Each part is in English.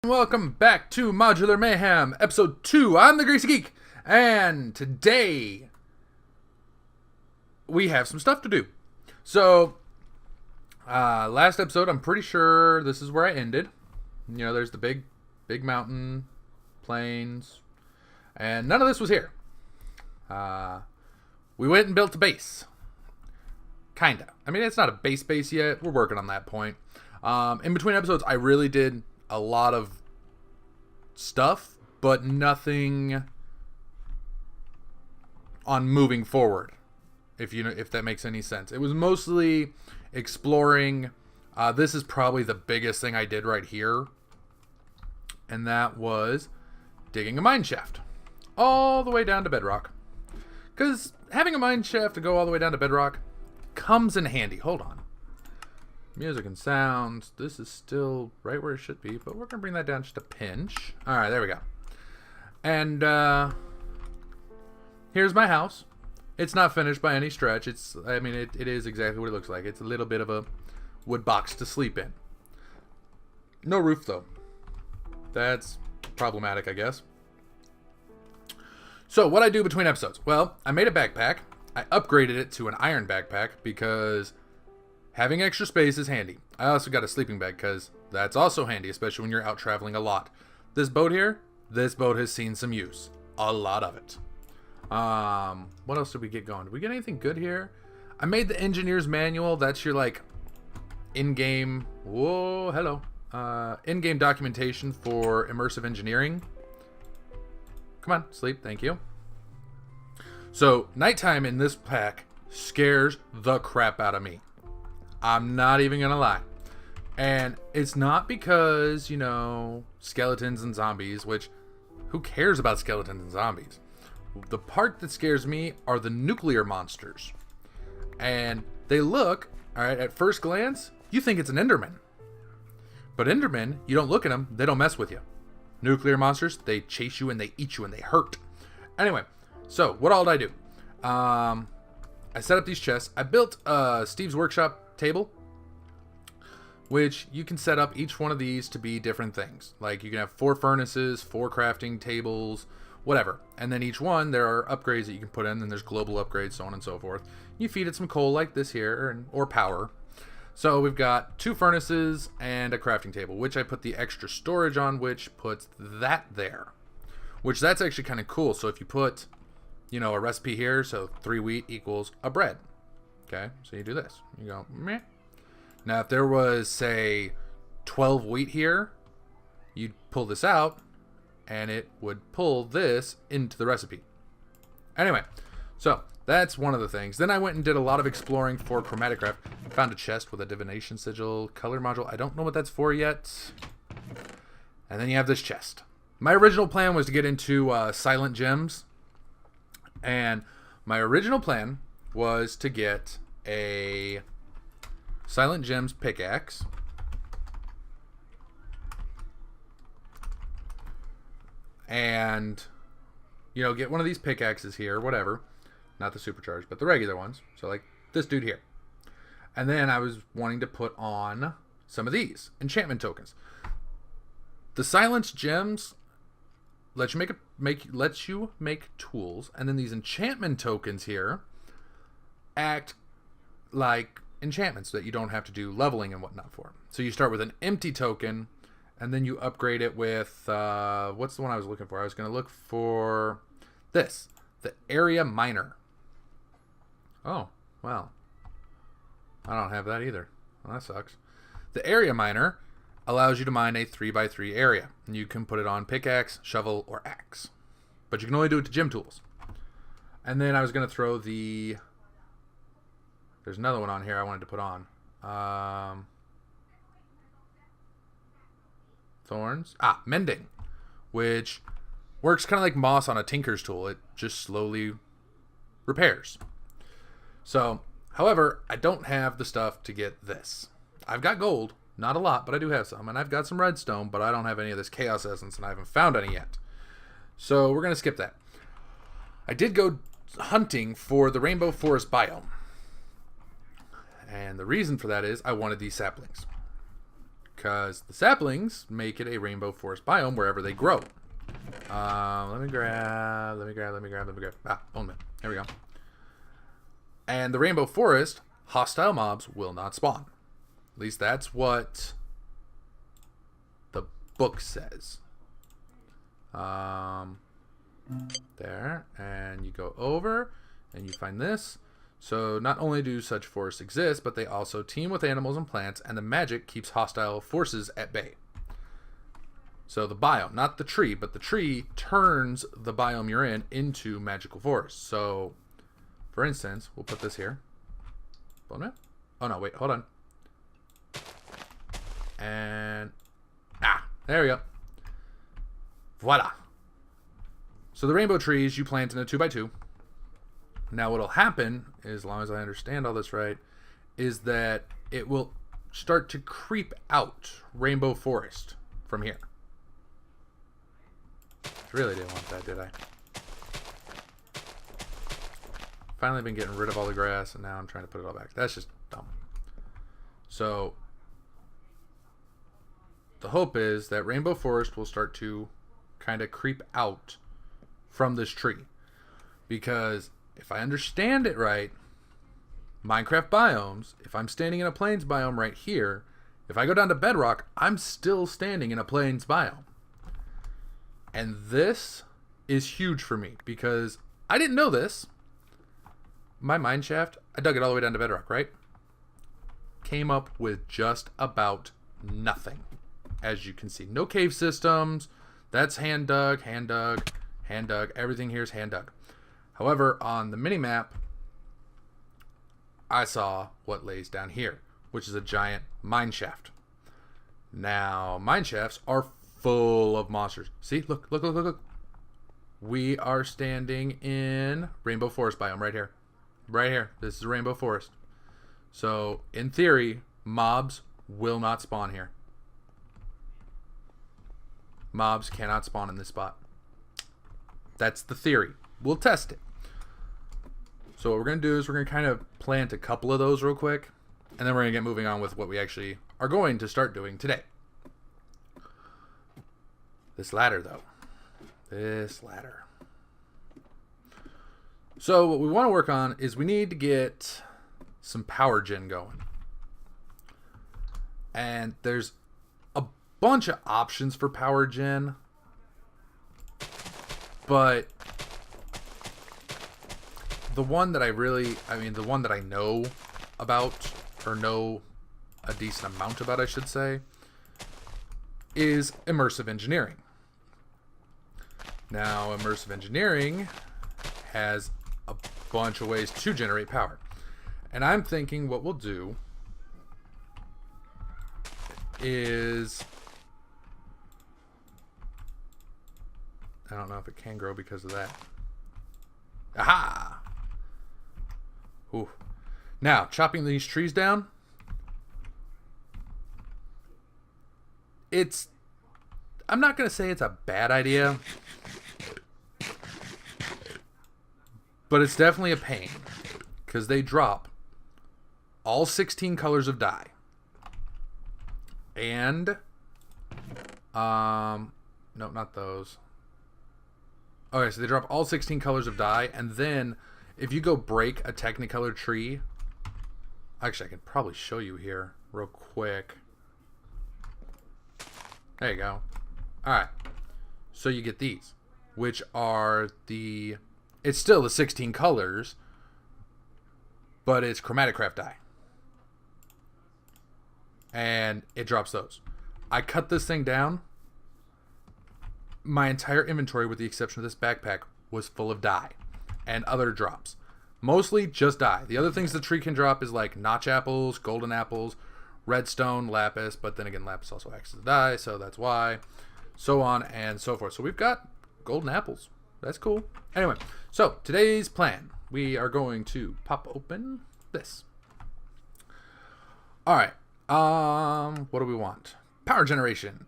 Welcome back to Modular Mayhem Episode 2. I'm the Greasy Geek, and today we have some stuff to do. So, last episode, I'm pretty sure this is where I ended. You know, there's the big mountain, plains, and none of this was here. We went and built a base. Kinda. I mean, it's not a base yet. We're working on that point. In between episodes, I really did a lot of stuff, but nothing on moving forward, if that makes any sense. It was mostly exploring. This is probably the biggest thing I did right here, and that was digging a mine shaft all the way down to bedrock, because having a mine shaft to go all the way down to bedrock comes in handy. Hold on. Music and sounds. This is still right where it should be, but we're going to bring that down just a pinch. All right, there we go. And here's my house. It's not finished by any stretch. It is exactly what it looks like. It's a little bit of a wood box to sleep in. No roof, though. That's problematic, I guess. So, what I do between episodes? Well, I made a backpack. I upgraded it to an iron backpack because having extra space is handy. I also got a sleeping bag because that's also handy, especially when you're out traveling a lot. This boat has seen some use. A lot of it. What else did we get going? Did we get anything good here? I made the engineer's manual. That's your, like, in-game... Whoa, hello. In-game documentation for Immersive Engineering. Come on, sleep. Thank you. So, nighttime in this pack scares the crap out of me. I'm not even gonna lie. And it's not because, you know, skeletons and zombies, which, who cares about skeletons and zombies? The part that scares me are the nuclear monsters. And they look, alright, at first glance, you think it's an Enderman. But Endermen, you don't look at them, they don't mess with you. Nuclear monsters, they chase you and they eat you and they hurt. Anyway, so, what all did I do? I set up these chests. I built Steve's Workshop table, which you can set up each one of these to be different things. Like, you can have 4 furnaces, 4 crafting tables, whatever. And then each one, there are upgrades that you can put in, and there's global upgrades, so on and so forth. You feed it some coal like this here, or power. So we've got 2 furnaces and a crafting table, which I put the extra storage on, which puts that there. Which, that's actually kind of cool. So if you put, you know, a recipe here, so 3 wheat equals a bread. Okay, so you do this. You go, meh. Now, if there was, say, 12 wheat here, you'd pull this out, and it would pull this into the recipe. Anyway, so that's one of the things. Then I went and did a lot of exploring for chromaticraft. Found a chest with a divination sigil color module. I don't know what that's for yet. And then you have this chest. My original plan was to get into silent gems. And my original plan was to get a silent gems pickaxe, and, you know, get one of these pickaxes here, whatever, not the supercharged, but the regular ones, so like this dude here. And then I was wanting to put on some of these enchantment tokens. The silent gems let you make tools, and then these enchantment tokens here act like enchantments that you don't have to do leveling and whatnot for. So you start with an empty token, and then you upgrade it with, what's the one I was looking for? I was going to look for this, the area miner. Oh, well, I don't have that either. Well, that sucks. The area miner allows you to mine a 3x3 area, and you can put it on pickaxe, shovel, or axe. But you can only do it to gym tools. And then I was going to throw the... There's another one on here I wanted to put on. Thorns. Mending. Which works kind of like moss on a tinker's tool. It just slowly repairs. So, however, I don't have the stuff to get this. I've got gold. Not a lot, but I do have some. And I've got some redstone, but I don't have any of this chaos essence, and I haven't found any yet. So, we're going to skip that. I did go hunting for the rainbow forest biome. And the reason for that is I wanted these saplings. because the saplings make it a rainbow forest biome wherever they grow. Let me grab. Ah, bone man. There we go. And the rainbow forest, hostile mobs will not spawn. At least that's what the book says. There, and you go over and you find this. So not only do such forests exist, but they also team with animals and plants, and the magic keeps hostile forces at bay. So the biome, not the tree, but the tree turns the biome you're in into magical forest. So, for instance, we'll put this here. Bone man? Oh no, wait, hold on. And there we go. Voila. So the rainbow trees you plant in a 2x2. Now what'll happen, as long as I understand all this right, is that it will start to creep out rainbow forest from here. Really didn't want that, did I? Finally been getting rid of all the grass, and now I'm trying to put it all back. That's just dumb. So the hope is that rainbow forest will start to kind of creep out from this tree, because if I understand it right, Minecraft biomes, if I'm standing in a plains biome right here, if I go down to bedrock, I'm still standing in a plains biome. And this is huge for me because I didn't know this. My mine shaft, I dug it all the way down to bedrock, right? Came up with just about nothing. As you can see, no cave systems. That's hand dug, hand dug, hand dug. Everything here is hand dug. However, on the mini map, I saw what lays down here, which is a giant mine shaft. Now, mine shafts are full of monsters. See, look, look, look, look, look. We are standing in rainbow forest biome right here. Right here. This is rainbow forest. So, in theory, mobs will not spawn here. Mobs cannot spawn in this spot. That's the theory. We'll test it. So what we're going to do is we're going to kind of plant a couple of those real quick, and then we're going to get moving on with what we actually are going to start doing today. This ladder, though. This ladder. So what we want to work on is we need to get some power gen going. And there's a bunch of options for power gen, but the one that the one that I know about, or know a decent amount about, I should say, is Immersive Engineering. Now, Immersive Engineering has a bunch of ways to generate power. And I'm thinking what we'll do is, I don't know if it can grow because of that. Aha! Ooh. Now, chopping these trees down, I'm not going to say it's a bad idea, but it's definitely a pain, because they drop all 16 colors of dye. And, no, not those. Okay, so they drop all 16 colors of dye, and then if you go break a Technicolor tree, actually I can probably show you here real quick. There you go. Alright, so you get these, which are it's still the 16 colors, but it's chromaticraft dye. And it drops those. I cut this thing down. My entire inventory, with the exception of this backpack, was full of dye and other drops. Mostly just dye. The other things the tree can drop is like notch apples, golden apples, redstone, lapis, but then again, lapis also acts as a dye, so that's why. So on and so forth. So we've got golden apples. That's cool. Anyway, so today's plan. We are going to pop open this. Alright. What do we want? Power generation.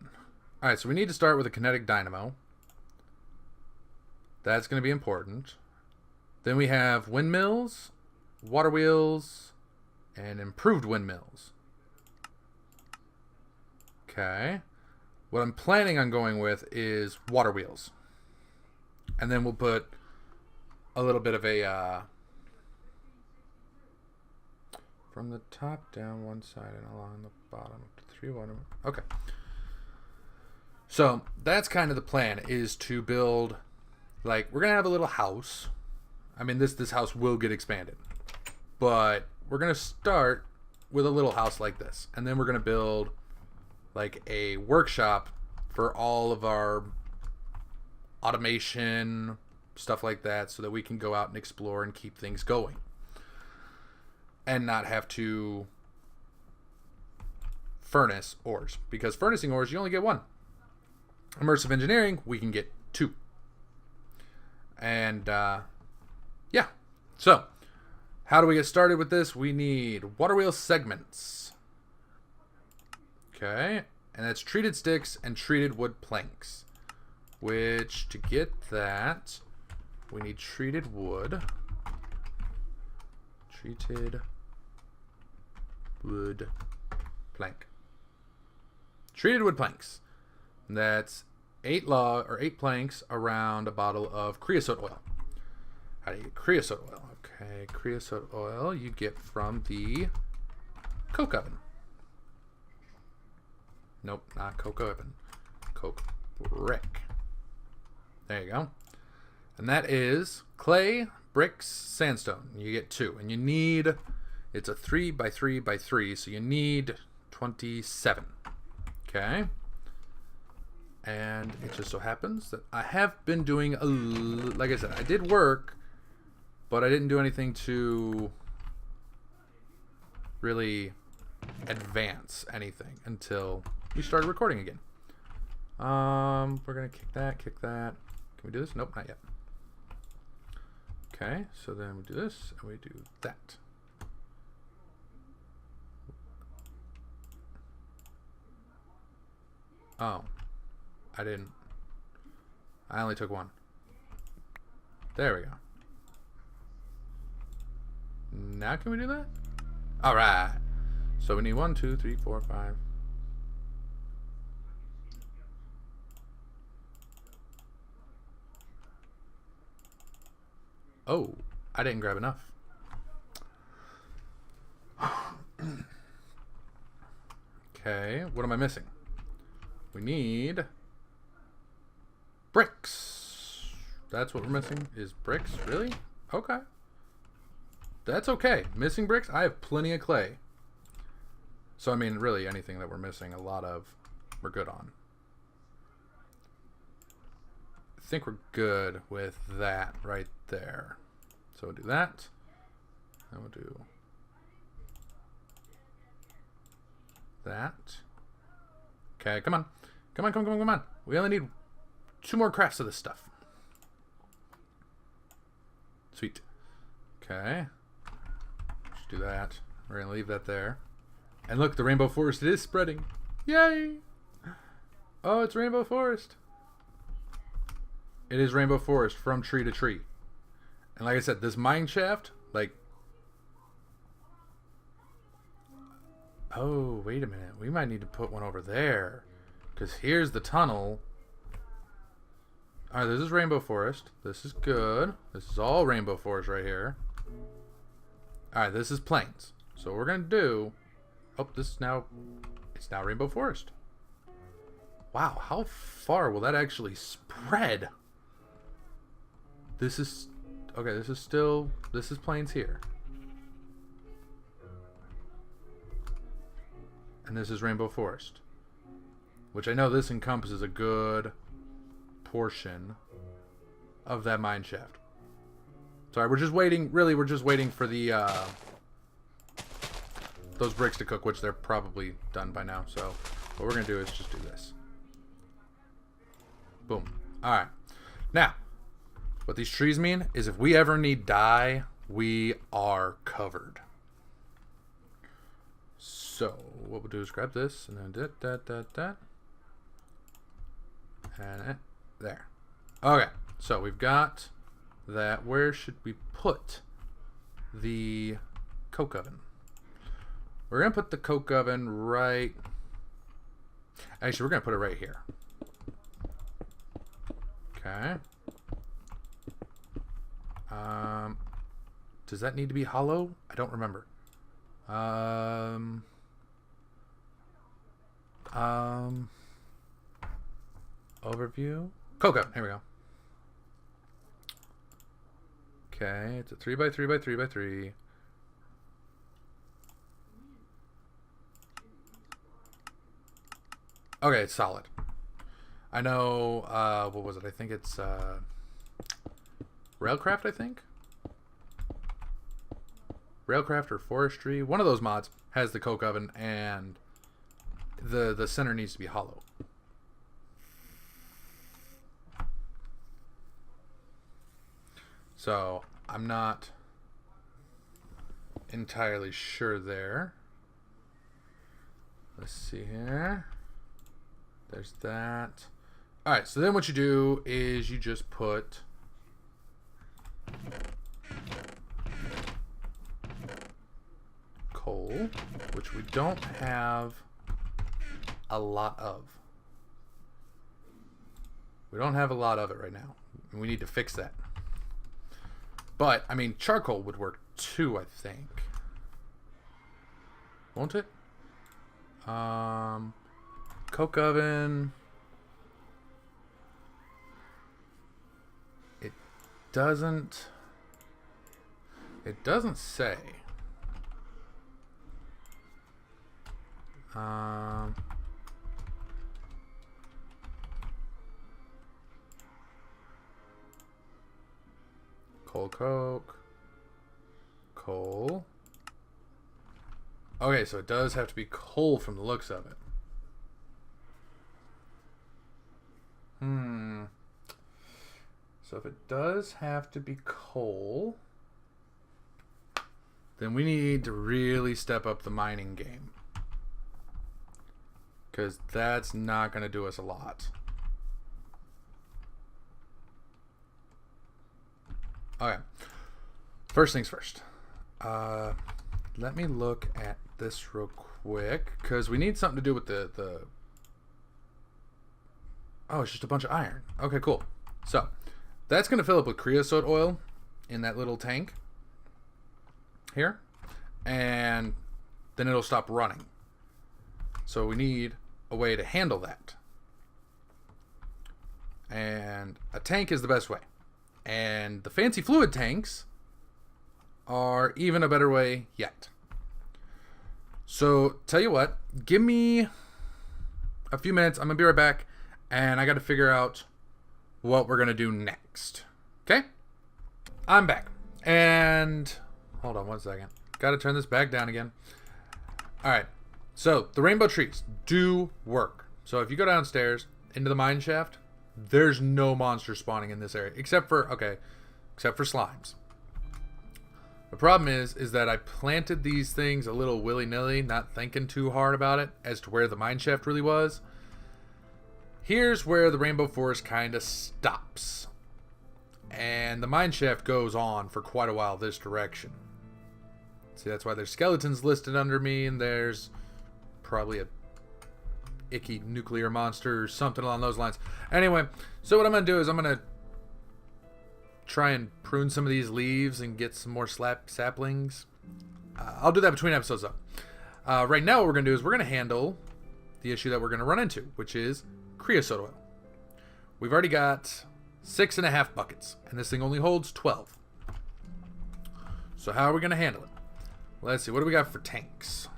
Alright, so we need to start with a kinetic dynamo. That's going to be important. Then we have windmills, water wheels, and improved windmills. Okay. What I'm planning on going with is water wheels. And then we'll put a little bit of a... from the top down one side and along the bottom. 3 water... Okay. So that's kind of the plan, is to build... Like, we're going to have a little house. I mean, this house will get expanded. But we're going to start with a little house like this. And then we're going to build... like a workshop for all of our automation, stuff like that, so that we can go out and explore and keep things going. And not have to furnace ores. Because furnacing ores, you only get 1. Immersive Engineering, we can get 2. And, yeah. So, how do we get started with this? We need water wheel segments. Okay, and that's treated sticks and treated wood planks. Which, to get that, we need treated wood. Treated wood plank. Treated wood planks. That's 8 planks around a bottle of creosote oil. How do you get creosote oil? Okay, creosote oil you get from the coke oven. Nope, not coke oven. Coke brick. There you go. And that is clay, bricks, sandstone. You get 2. And you need, it's a 3 by 3 by 3, so you need 27. Okay. And it just so happens that I have been doing, like I said, I did work, but I didn't do anything to really advance anything until we started recording again. We're gonna kick that. Can we do this? Nope, not yet. Okay, so then we do this and we do that. Oh, I didn't. I only took 1. There we go. Now can we do that? All right. So we need 1, 2, 3, 4, 5. Oh, I didn't grab enough. Okay, what am I missing? We need bricks. That's what we're missing, is bricks. Really? Okay. That's okay. Missing bricks? I have plenty of clay. So, I mean, really anything that we're missing a lot of, we're good on. I think we're good with that right there. So we'll do that. And we'll do that. Okay, come on. Come on. We only need 2 more crafts of this stuff. Sweet. Okay. Just do that. We're going to leave that there. And look, the rainbow forest is spreading. Yay! Oh, it's rainbow forest. It is rainbow forest from tree to tree. And like I said, this mine shaft, like... Oh, wait a minute. We might need to put one over there. Because here's the tunnel. Alright, this is rainbow forest. This is good. This is all rainbow forest right here. Alright, this is plains. So what we're going to do... Oh, this is now... It's now rainbow forest. Wow, how far will that actually spread? This is... Okay, this is still... This is plains here. And this is rainbow forest. Which I know this encompasses a good portion of that mine shaft. Sorry, we're just waiting... Really, we're just waiting for the... those bricks to cook, which they're probably done by now. So what we're going to do is just do this. Boom. Alright. Now, what these trees mean is if we ever need dye, we are covered. So what we'll do is grab this and then that. And there. Okay. So we've got that. Where should we put the coke oven? We're going to put the coke oven right... Actually, we're going to put it right here. Okay. Does that need to be hollow? I don't remember. Overview. Cocoa. Here we go. Okay, it's a 3x3x3x3. Okay, it's solid. I know, what was it? I think it's, Railcraft, I think? Railcraft or Forestry. One of those mods has the coke oven, and the center needs to be hollow. So, I'm not entirely sure there. Let's see here. There's that. Alright, so then what you do is you just put coal, which we don't have a lot of. We don't have a lot of it right now. And we need to fix that. But, I mean, charcoal would work too, I think. Won't it? Coke oven. It doesn't say. Coal coke. Coal. Okay, so it does have to be coal from the looks of it. So if it does have to be coal, then we need to really step up the mining game. Because that's not going to do us a lot. Okay. First things first. Let me look at this real quick. Because we need something to do with the... Oh, it's just a bunch of iron. Okay, cool. So, that's going to fill up with creosote oil in that little tank here. And then it'll stop running. So we need a way to handle that. And a tank is the best way. And the fancy fluid tanks are even a better way yet. So, tell you what, give me a few minutes. I'm going to be right back. And I got to figure out what we're going to do next. Okay? I'm back. And hold on one second. Got to turn this back down again. All right. So, the rainbow trees do work. So, if you go downstairs into the mine shaft, there's no monster spawning in this area. Except for slimes. The problem is that I planted these things a little willy-nilly, not thinking too hard about it as to where the mine shaft really was. Here's where the rainbow forest kind of stops. And the mine shaft goes on for quite a while this direction. See, that's why there's skeletons listed under me, and there's probably a icky nuclear monster or something along those lines. Anyway, so what I'm going to do is I'm going to try and prune some of these leaves and get some more saplings. I'll do that between episodes though. Right now what we're going to do is we're going to handle the issue that we're going to run into, which is creosote oil. We've already got 6.5 buckets, and this thing only holds 12. So how are we going to handle it? Let's see, what do we got for tanks?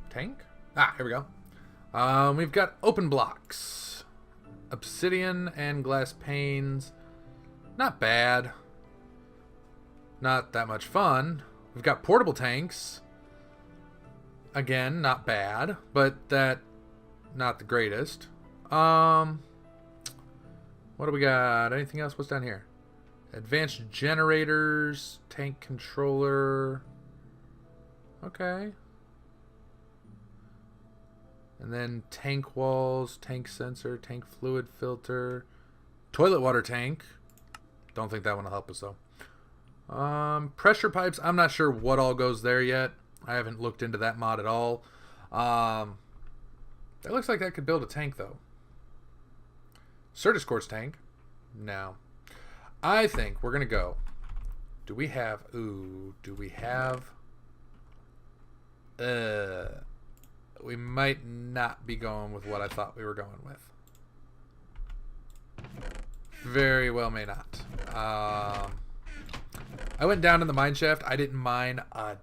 Tank? Ah, here we go. We've got open blocks. Obsidian and glass panes. Not bad. Not that much fun. We've got portable tanks. Again, not bad, but that not the greatest. What do we got? Anything else? What's down here? Advanced generators, tank controller. Okay. And then tank walls, tank sensor, tank fluid filter, toilet water tank. Don't think that one will help us though. Pressure pipes. I'm not sure what all goes there yet. I haven't looked into that mod at all. That looks like that could build a tank, though. Certus Quartz tank? No. I think we're going to go. Do we have... Ooh, do we have... We might not be going with what I thought we were going with. Very well may not. I went down in the mine shaft. I didn't mine a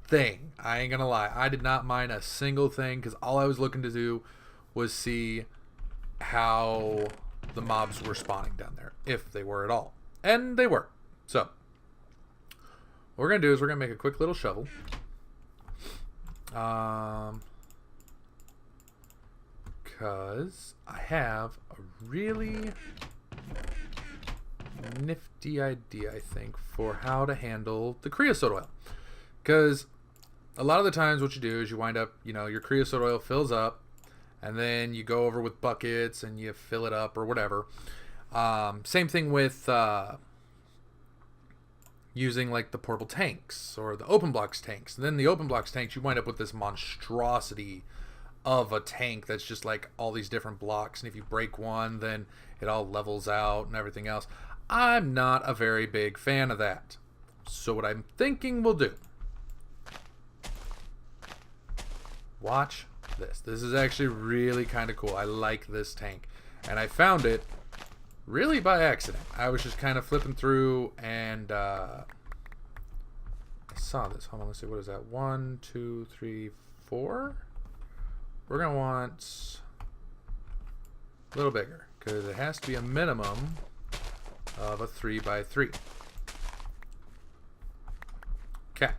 thing. I ain't gonna lie. I did not mine a single thing because all I was looking to do was see how the mobs were spawning down there, if they were at all. And they were. So, what we're gonna do is we're gonna make a quick little shovel. Because I have a really nifty idea, I think, for how to handle the creosote oil. Because a lot of the times what you do is you wind up, you know, your creosote oil fills up, and then you go over with buckets and you fill it up or whatever. Same thing with using like the portable tanks or the open blocks tanks. And then the open blocks tanks, you wind up with this monstrosity of a tank that's just like all these different blocks, and if you break one, then it all levels out and everything else. I'm not a very big fan of that. So what I'm thinking we'll do, watch this. This is actually really kind of cool. I like this tank, and I found it really by accident. I was just kind of flipping through, and I saw this. Hold on, let's see, what is that? 1, 2, 3, 4. We're gonna want a little bigger because it has to be a minimum of a 3x3. Okay.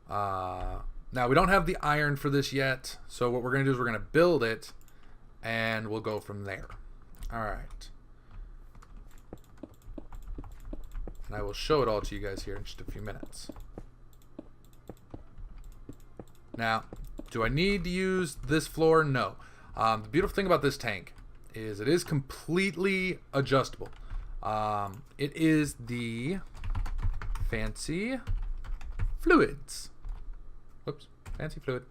Now we don't have the iron for this yet, so what we're gonna do is we're gonna build it, and we'll go from there. All right. And I will show it all to you guys here in just a few minutes. Now, do I need to use this floor? No. The beautiful thing about this tank is it is completely adjustable. It is the fancy fluids. Whoops, fancy fluid.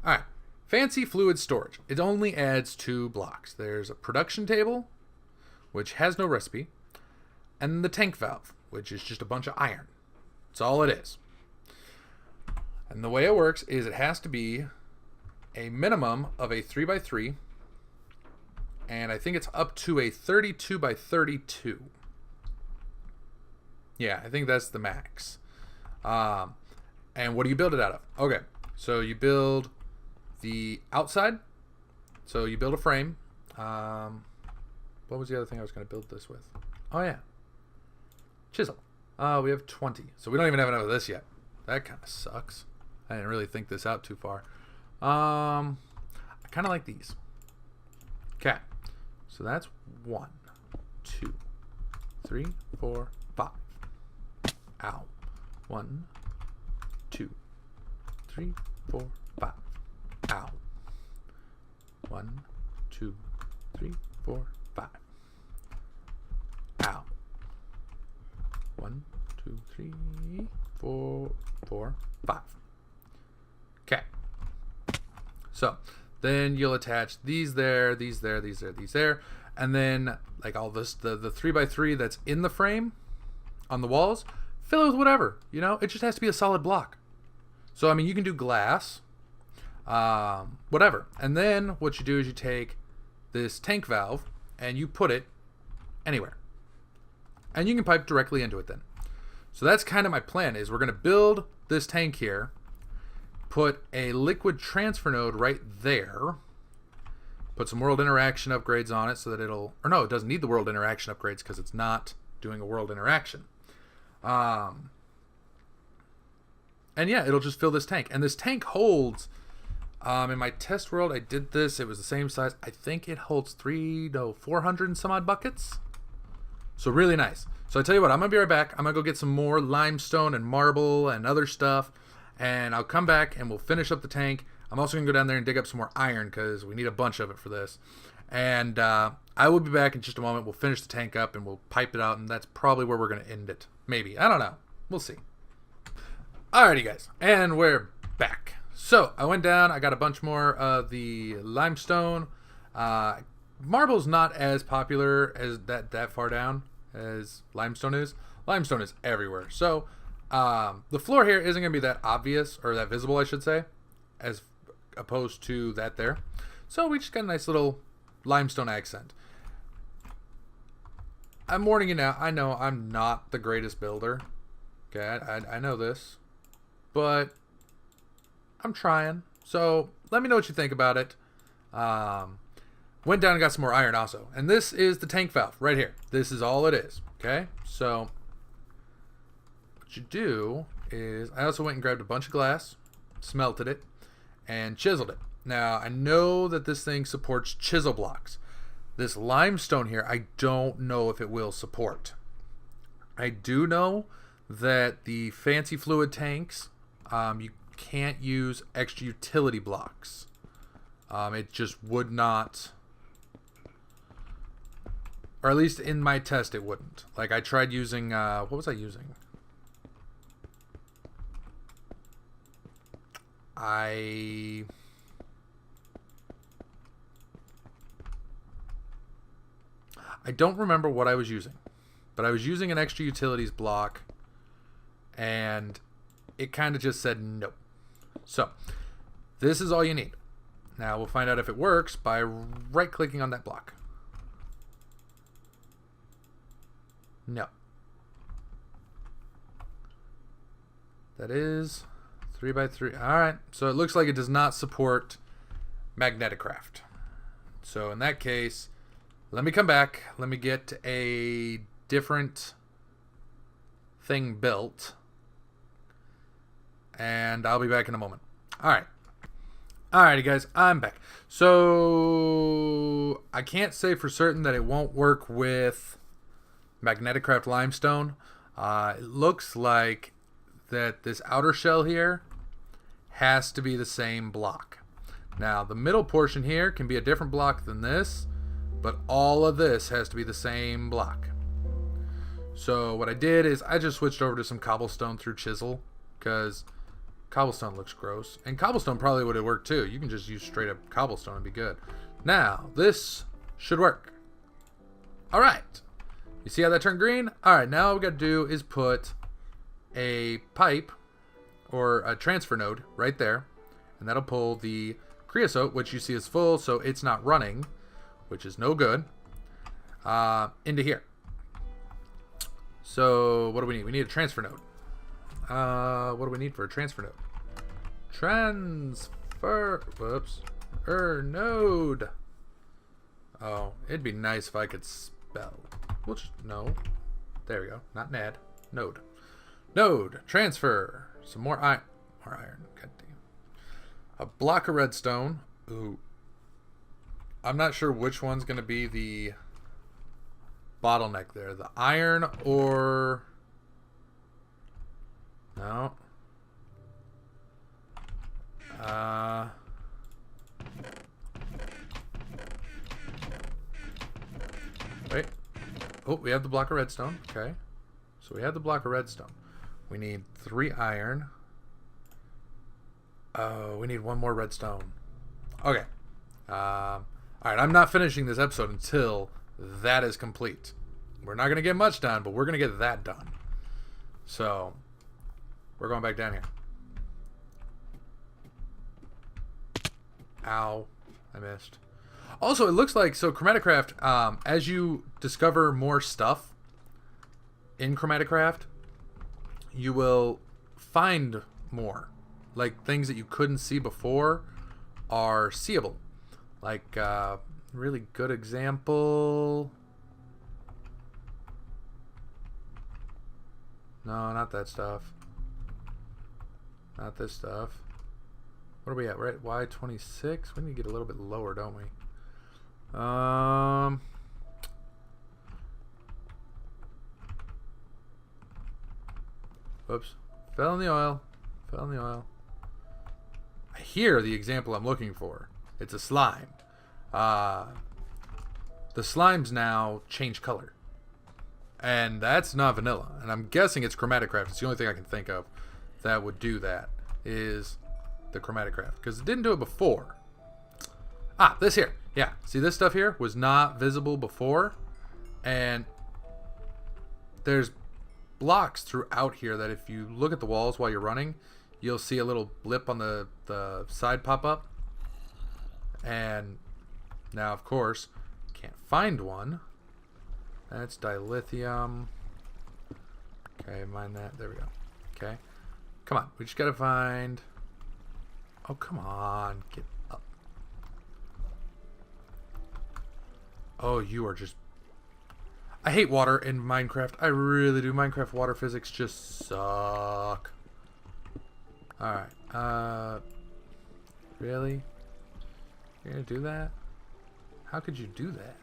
All right, fancy fluid storage. It only adds 2 blocks. There's a production table, which has no recipe, and the tank valve, which is just a bunch of iron. That's all it is. And the way it works is it has to be a minimum of a 3x3, and I think it's up to a 32x32. Yeah, I think that's the max. And what do you build it out of? Okay, so you build the outside. So you build a frame. What was the other thing I was going to build this with? Oh yeah, chisel. We have 20, so we don't even have enough of this yet. That kind of sucks. I didn't really think this out too far. I kind of like these. Okay, so that's 1, 2, 3, 4, 5. Ow. 1, 2, 3, 4, 5. Ow. 1, 2, 3, 4, 5. Ow. 1, 2, 3, 4, 5. Okay. So then you'll attach these there, these there, these there, these there, and then like all this, the 3x3 that's in the frame on the walls, fill it with whatever. You know, it just has to be a solid block. So I mean, you can do glass, whatever. And then what you do is you take this tank valve and you put it anywhere, and you can pipe directly into it then. So that's kind of my plan, is we're going to build this tank here, put a liquid transfer node right there, put some world interaction upgrades on it so that it'll, or no, it doesn't need the world interaction upgrades because it's not doing a world interaction. And yeah, it'll just fill this tank. And this tank holds, in my test world, I did this, it was the same size. I think it holds 400 and some odd buckets. So really nice. So I tell you what, I'm going to be right back. I'm going to go get some more limestone and marble and other stuff, and I'll come back and we'll finish up the tank. I'm also going to go down there and dig up some more iron because we need a bunch of it for this. And I will be back in just a moment. We'll finish the tank up and we'll pipe it out, and that's probably where we're going to end it. Maybe. I don't know. We'll see. Alrighty, guys, and we're back. So I went down. I got a bunch more of the limestone. Marble's not as popular as that far down as limestone is. Limestone is everywhere. So the floor here isn't going to be that obvious, or that visible, I should say, as opposed to that there. So we just got a nice little limestone accent. I'm warning you now. I know I'm not the greatest builder. Okay, I know this. But I'm trying. So let me know what you think about it. Went down and got some more iron also. And this is the tank valve right here. This is all it is. Okay? So what you do is, I also went and grabbed a bunch of glass, smelted it, and chiseled it. Now, I know that this thing supports chisel blocks. This limestone here, I don't know if it will support. I do know that the fancy fluid tanks, you can't use extra utility blocks. It just would not, or at least in my test it wouldn't. Like I tried using, what was I using? I don't remember what I was using, but I was using an extra utilities block, and it kind of just said no. So this is all you need. Now we'll find out if it works by right-clicking on that block. No. That is 3x3. All right. So it looks like it does not support magneticraft. So in that case, let me come back. Let me get a different thing built, and I'll be back in a moment. All right. Alrighty, guys, I'm back. So I can't say for certain that it won't work with magneticraft limestone. It looks like that this outer shell here has to be the same block. Now, the middle portion here can be a different block than this, but all of this has to be the same block. So what I did is I just switched over to some cobblestone through chisel, because cobblestone looks gross. And cobblestone probably would have worked too. You can just use straight up cobblestone and be good. Now, this should work. Alright. You see how that turned green? Alright, now all we got to do is put a pipe or a transfer node right there. And that'll pull the creosote, which you see is full, so it's not running, which is no good, into here. So what do we need? We need a transfer node. What do we need for a transfer node? Node. Oh, it'd be nice if I could spell. We'll just, no. There we go. Not NAD. Node. Node. Transfer. Some more iron. More iron. God damn. A block of redstone. Ooh. I'm not sure which one's going to be the bottleneck there. The iron or... No. Wait. Oh, we have the block of redstone. Okay. So we have the block of redstone. We need 3 iron. Oh, we need 1 more redstone. Okay. Alright, I'm not finishing this episode until that is complete. We're not going to get much done, but we're going to get that done. So... we're going back down here. Ow. I missed. Also, it looks like, so chromaticraft, as you discover more stuff in chromaticraft, you will find more. Like, things that you couldn't see before are seeable. Like, really good example... No, not that stuff. Not this stuff. What are we at? We're at Y26. We need to get a little bit lower, don't we? Whoops. Fell in the oil. Fell in the oil. I hear the example I'm looking for. It's a slime. The slimes now change color. And that's not vanilla. And I'm guessing it's chromaticraft. It's the only thing I can think of that would do that is the chromaticraft, because it didn't do it before. Ah, this here. Yeah, see this stuff here was not visible before, and there's blocks throughout here that if you look at the walls while you're running, you'll see a little blip on the side pop up. And now, of course, can't find one. That's dilithium. Okay, mine that. There we go. Okay. Come on. We just gotta find... Oh, come on. Get up. Oh, you are just... I hate water in Minecraft. I really do. Minecraft water physics just suck. Alright. Really? You're gonna do that? How could you do that?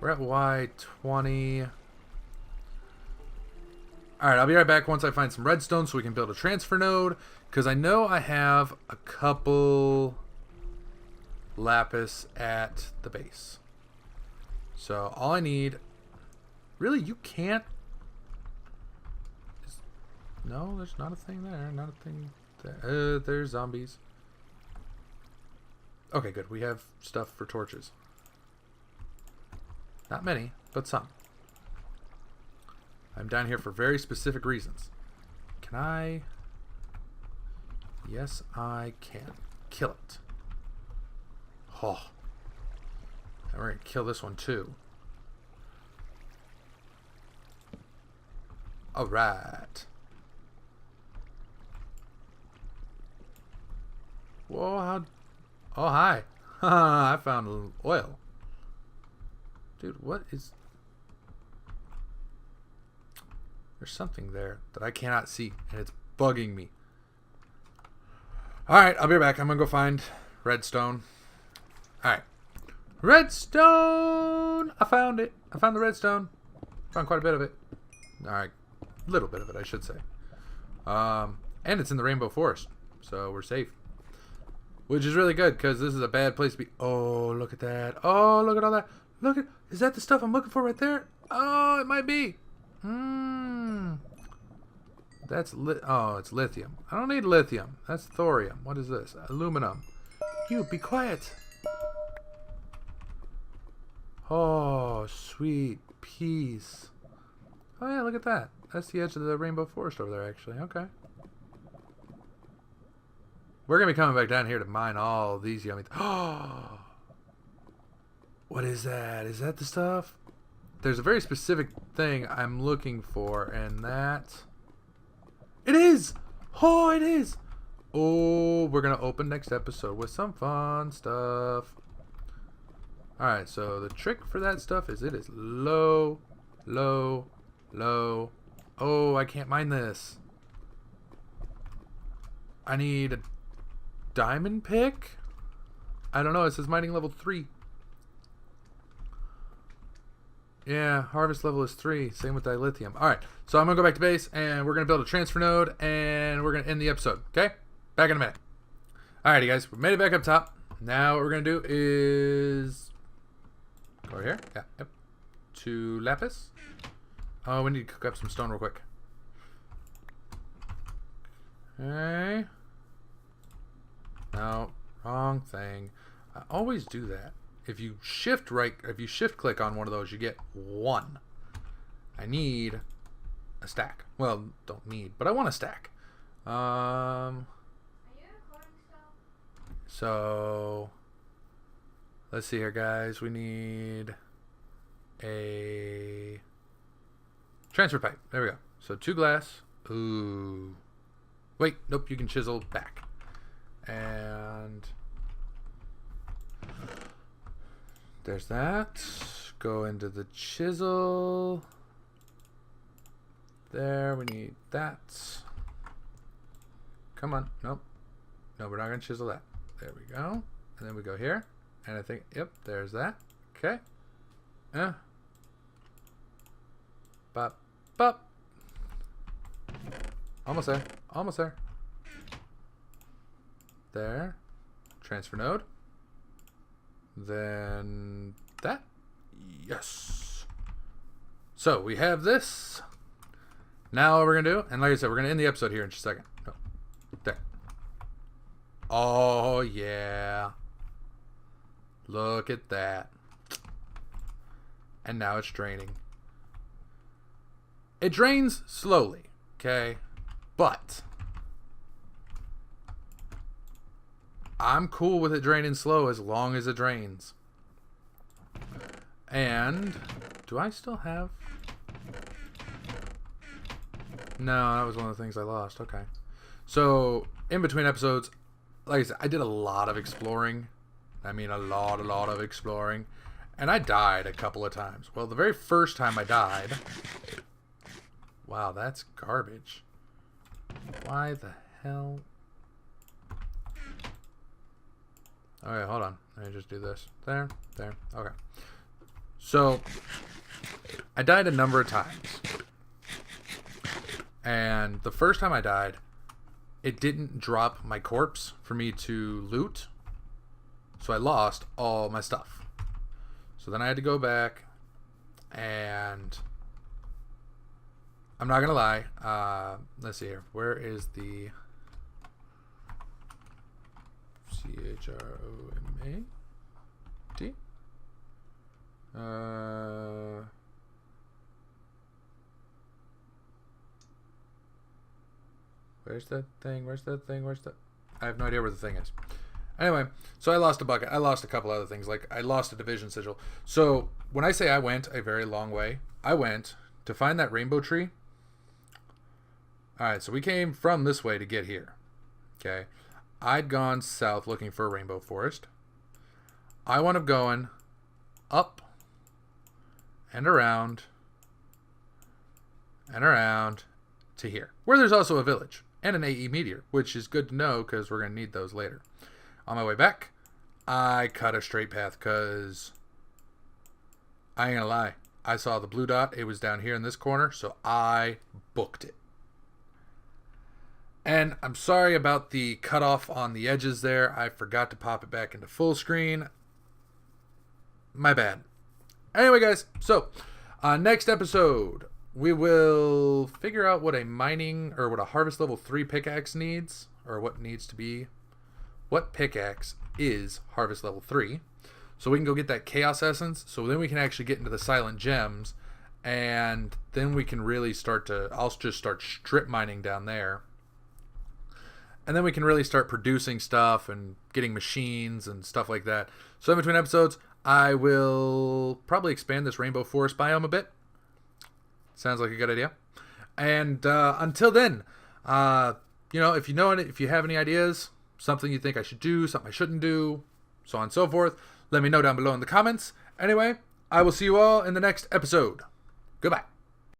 We're at Y20. Alright, I'll be right back once I find some redstone so we can build a transfer node. Because I know I have a couple lapis at the base. So all I need... Really, you can't... No, there's not a thing there. Not a thing there. There's zombies. Okay, good. We have stuff for torches. Not many, but some. I'm down here for very specific reasons. Can I... Yes, I can. Kill it. Oh. And we're going to kill this one too. Alright. Whoa, how... Oh, hi. I found a little oil. Dude, what is... There's something there that I cannot see, and it's bugging me. Alright, I'll be right back. I'm going to go find redstone. Alright. Redstone! I found it. I found the redstone. Found quite a bit of it. Alright. A little bit of it, I should say. And it's in the rainbow forest, so we're safe. Which is really good, because this is a bad place to be. Oh, look at that. Oh, look at all that. Look at... Is that the stuff I'm looking for right there? Oh, it might be. That's oh, it's lithium. I don't need lithium. That's thorium. What is this? Aluminum. You, be quiet. Oh, sweet peace. Oh, yeah, look at that. That's the edge of the rainbow forest over there, actually. Okay. We're going to be coming back down here to mine all these yummy... Oh! What is that? Is that the stuff? There's a very specific thing I'm looking for, and that... It is! Oh, it is! Oh, we're going to open next episode with some fun stuff. Alright, so the trick for that stuff is it is low, low, low. Oh, I can't mine this. I need a diamond pick? I don't know. It says mining level 3. Yeah, harvest level is 3. Same with dilithium. Alright, so I'm going to go back to base, and we're going to build a transfer node, and we're going to end the episode. Okay? Back in a minute. Alrighty, guys. We made it back up top. Now what we're going to do is... Go over here. Yeah, yep. 2 lapis. Oh, we need to cook up some stone real quick. Okay. No, wrong thing. I always do that. If you shift click on one of those, you get 1. I need a stack. Well, don't need, but I want a stack. Are you recording still? So let's see here, guys. We need a transfer pipe. There we go. So 2 glass. Ooh. Wait, nope, you can chisel back. And there's that. Go into the chisel. There, we need that. Come on. Nope. No, we're not going to chisel that. There we go. And then we go here. And I think, yep, there's that. Okay. Bop, bop. Almost there. Almost there. There. Transfer node. Then that. Yes. So we have this. Now what we're going to do, and like I said, we're going to end the episode here in just a second. Oh, there. Oh, yeah. Look at that. And now it's draining. It drains slowly, okay? But I'm cool with it draining slow as long as it drains. And do I still have... No, that was one of the things I lost. Okay. So, in between episodes, like I said, I did a lot of exploring. I mean, a lot of exploring. And I died a couple of times. Well, the very first time I died... Wow, that's garbage. Why the hell? Okay, hold on. Let me just do this. There. Okay. So, I died a number of times. And the first time I died, it didn't drop my corpse for me to loot. So I lost all my stuff. So then I had to go back and... I'm not going to lie. Let's see here. Where is the... CHROMAT? Where's that thing? Where's that? I have no idea where the thing is. Anyway, so I lost a bucket. I lost a couple other things. Like, I lost a division sigil. So, when I say I went a very long way, I went to find that rainbow tree. Alright, so we came from this way to get here. Okay. I'd gone south looking for a rainbow forest. I wound up going up and around to here, where there's also a village and an AE meteor, which is good to know because we're going to need those later. On my way back, I cut a straight path because I ain't gonna lie, I saw the blue dot. It was down here in this corner, so I booked it. And I'm sorry about the cutoff on the edges there. I forgot to pop it back into full screen. My bad. Anyway, guys, so next episode, we will figure out what a mining or what a harvest level 3 pickaxe needs, or what pickaxe is harvest level 3. So we can go get that chaos essence. So then we can actually get into the silent gems, and then we can really I'll just start strip mining down there. And then we can really start producing stuff and getting machines and stuff like that. So in between episodes, I will probably expand this rainbow forest biome a bit. Sounds like a good idea. And until then, if you have any ideas, something you think I should do, something I shouldn't do, so on and so forth, let me know down below in the comments. Anyway, I will see you all in the next episode. Goodbye.